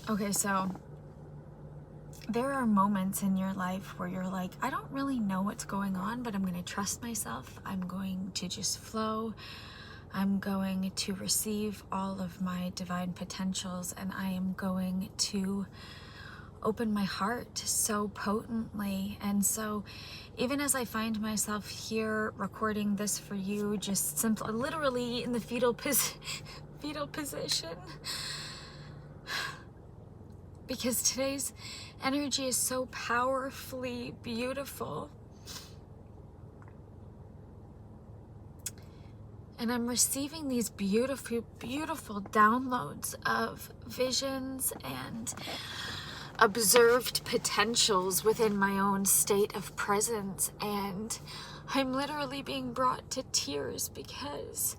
Okay, so there are moments in your life where you're like, I don't really know what's going on, but I'm going to trust myself. I'm going to just flow. I'm going to receive all of my divine potentials, and I am going to open my heart so potently. And so even as I find myself here recording this for you, just simply literally in the fetal position, because today's energy is so powerfully beautiful. And I'm receiving these beautiful, beautiful downloads of visions and observed potentials within my own state of presence. And I'm literally being brought to tears because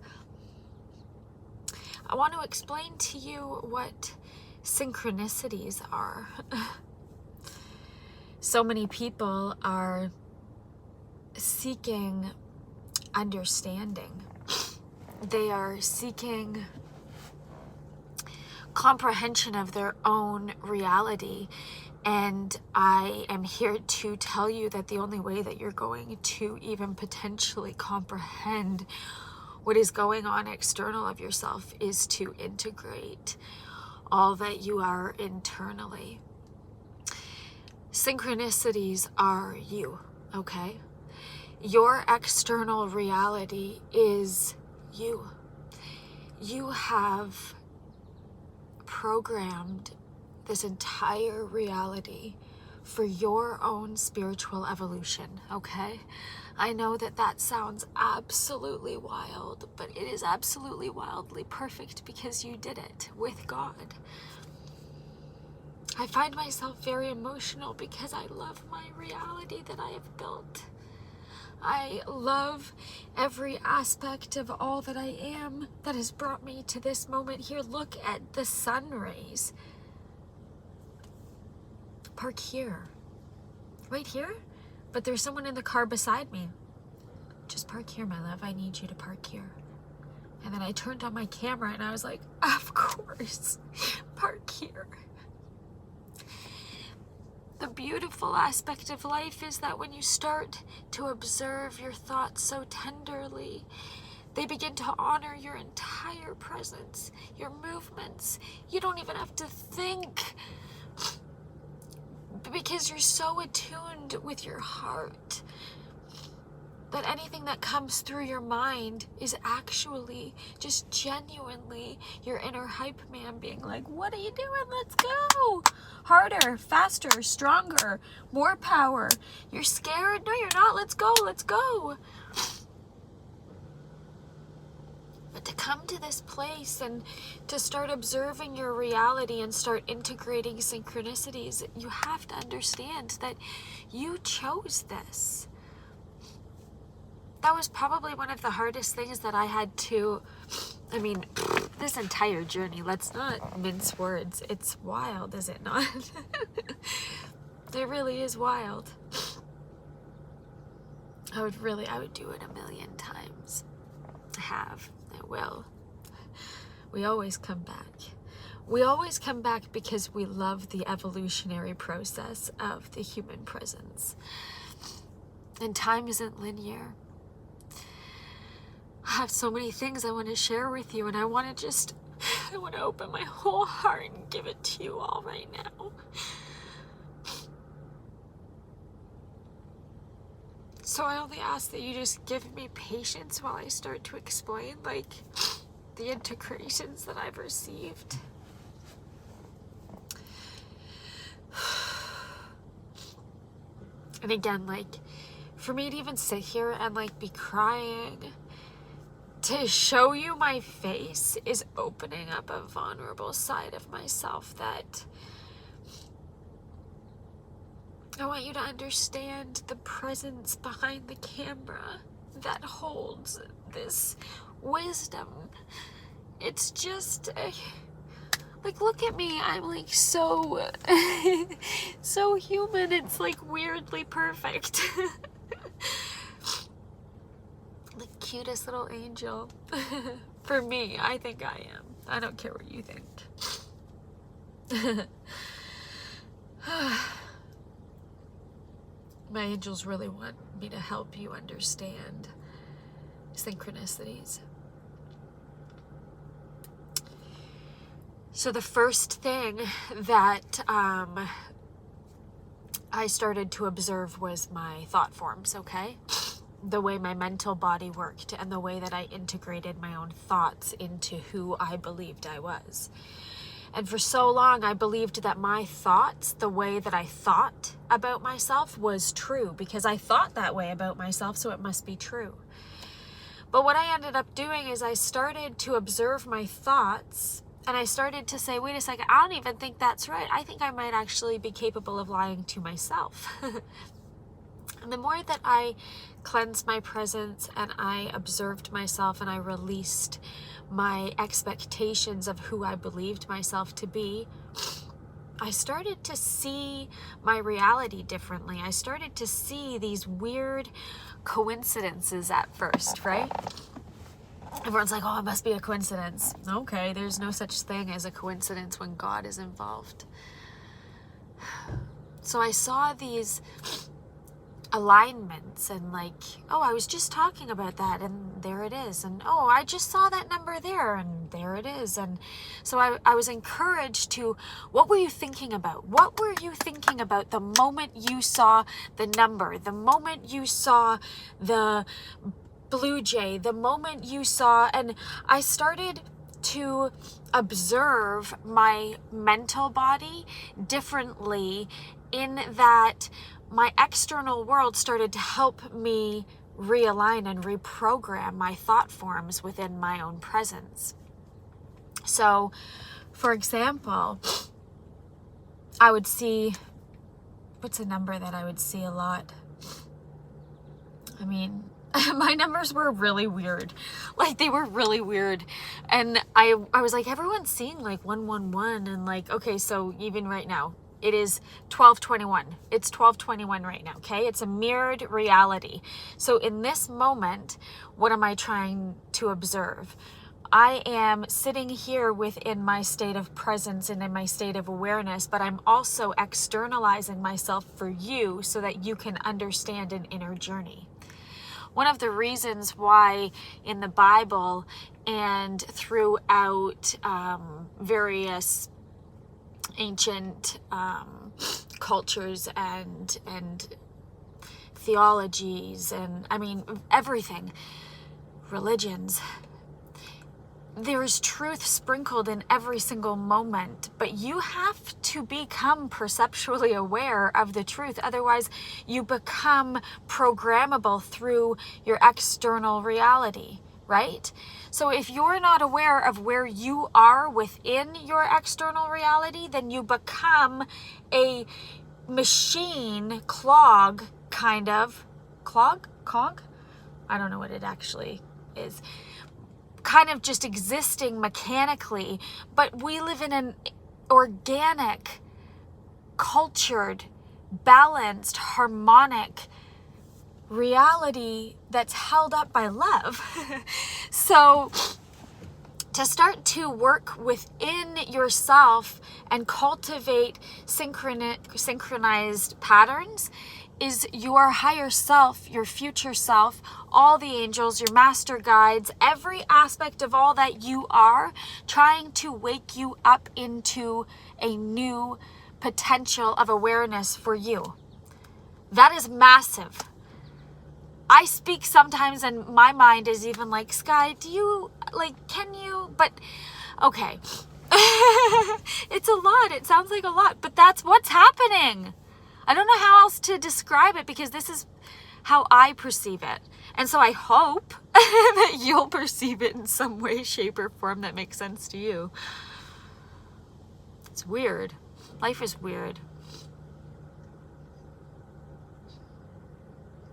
I want to explain to you what synchronicities are. So many people are seeking understanding. They are seeking comprehension of their own reality. And I am here to tell you that the only way that you're going to even potentially comprehend what is going on external of yourself is to integrate all that you are internally. Synchronicities are you, okay? Your external reality is you. You have programmed this entire reality for your own spiritual evolution, okay? I know that that sounds absolutely wild, but it is absolutely wildly perfect because you did it with God. I find myself very emotional because I love my reality that I have built. I love every aspect of all that I am that has brought me to this moment here. Look at the sun rays. Park here. Right here? But there's someone in the car beside me. Just park here, my love. I need you to park here. And then I turned on my camera and I was like, of course, park here. The beautiful aspect of life is that when you start to observe your thoughts so tenderly, they begin to honor your entire presence, your movements. You don't even have to think because you're so attuned with your heart that anything that comes through your mind is actually just genuinely your inner hype man being like, what are you doing? Let's go. Harder, faster, stronger, more power. You're scared? No, you're not. Let's go. Let's go. But to come to this place and to start observing your reality and start integrating synchronicities, you have to understand that you chose this. That was probably one of the hardest things that I had to, this entire journey, let's not mince words. It's wild, is it not? It really is wild. I would do it 1,000,000 times. I will. We always come back. We always come back because we love the evolutionary process of the human presence. And time isn't linear. I have so many things I want to share with you, and I want to open my whole heart and give it to you all right now. So I only ask that you just give me patience while I start to explain, the integrations that I've received. And again, for me to even sit here and, be crying to show you my face is opening up a vulnerable side of myself that I want you to understand the presence behind the camera that holds this wisdom. It's just, look at me. I'm so, so human. It's weirdly perfect. The cutest little angel. For me, I think I am. I don't care what you think. My angels really want me to help you understand synchronicities. So the first thing that I started to observe was my thought forms, okay? The way my mental body worked and the way that I integrated my own thoughts into who I believed I was. And for so long, I believed that my thoughts, the way that I thought about myself, was true because I thought that way about myself, so it must be true. But what I ended up doing is I started to observe my thoughts, and I started to say, wait a second, I don't even think that's right. I think I might actually be capable of lying to myself. And the more that I cleansed my presence and I observed myself and I released my expectations of who I believed myself to be, I started to see my reality differently. I started to see these weird coincidences at first, right? Everyone's like, oh, it must be a coincidence. Okay, there's no such thing as a coincidence when God is involved. So I saw these alignments and like, oh, I was just talking about that and there it is. And oh, I just saw that number there and there it is. And so I was encouraged to, what were you thinking about? What were you thinking about the moment you saw the number, the moment you saw the blue jay, the moment you saw, and I started to observe my mental body differently in that my external world started to help me realign and reprogram my thought forms within my own presence. So, for example, I would see, what's a number that I would see a lot? I mean, my numbers were really weird. Like, they were really weird. And I was like, everyone's seeing like 111 and like, okay, so even right now, it is 12:21. It's 12:21 right now, okay? It's a mirrored reality. So in this moment, what am I trying to observe? I am sitting here within my state of presence and in my state of awareness, but I'm also externalizing myself for you so that you can understand an inner journey. One of the reasons why in the Bible and throughout various ancient cultures and theologies and I mean everything, religions, there is truth sprinkled in every single moment, but you have to become perceptually aware of the truth. Otherwise, you become programmable through your external reality, right? So if you're not aware of where you are within your external reality, then you become a machine cog? I don't know what it actually is. Kind of just existing mechanically, but we live in an organic, cultured, balanced, harmonic reality that's held up by love. So to start to work within yourself and cultivate synchronized patterns is your higher self, your future self, all the angels, your master guides, every aspect of all that you are, trying to wake you up into a new potential of awareness for you. That is massive. I speak sometimes and my mind is even like, Sky, do you, like, can you, but, okay. It's a lot. It sounds like a lot, but that's what's happening. I don't know how else to describe it because this is how I perceive it. And so I hope that you'll perceive it in some way, shape, or form that makes sense to you. It's weird. Life is weird.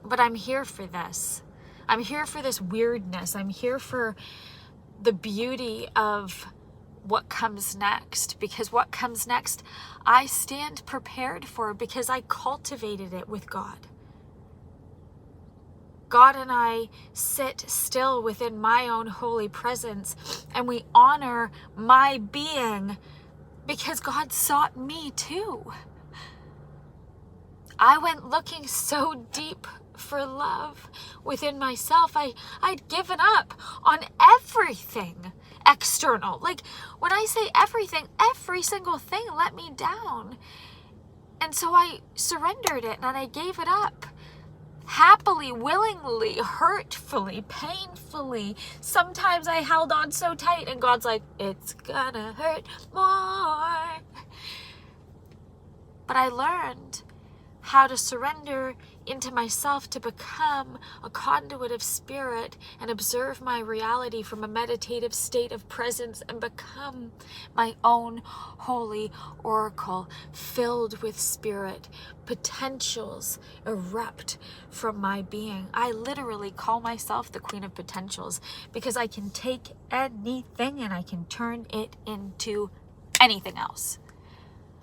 But I'm here for this. I'm here for this weirdness. I'm here for the beauty of what comes next, because what comes next, I stand prepared for because I cultivated it with God. God and I sit still within my own holy presence and we honor my being because God sought me too. I went looking so deep for love within myself. I'd given up on everything external. Like, when I say everything, every single thing let me down. And so I surrendered it and I gave it up. Happily, willingly, hurtfully, painfully. Sometimes I held on so tight and God's like, it's gonna hurt more. But I learned how to surrender into myself to become a conduit of spirit and observe my reality from a meditative state of presence and become my own holy oracle filled with spirit. Potentials erupt from my being. I literally call myself the queen of potentials because I can take anything and I can turn it into anything else.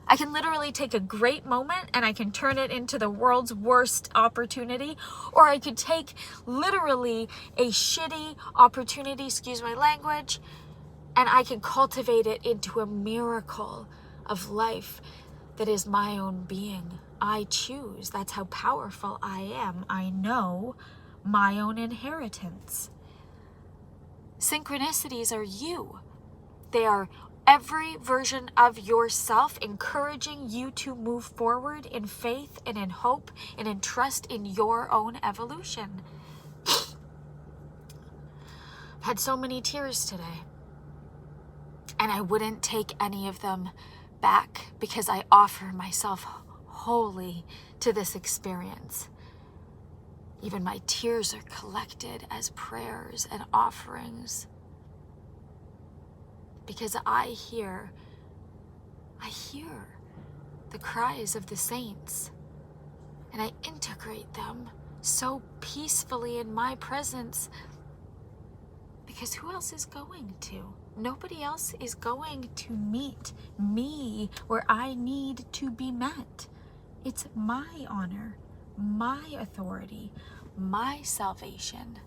I can literally take a great moment and I can turn it into the world's worst opportunity, or I could take literally a shitty opportunity, excuse my language, and I can cultivate it into a miracle of life that is my own being. I choose. That's how powerful I am. I know my own inheritance. Synchronicities are you. They are every version of yourself encouraging you to move forward in faith and in hope and in trust in your own evolution. I've had so many tears today, and I wouldn't take any of them back because I offer myself wholly to this experience. Even my tears are collected as prayers and offerings. Because I hear the cries of the saints, and I integrate them so peacefully in my presence, because who else is going to? Nobody else is going to meet me where I need to be met. It's my honor, my authority, my salvation.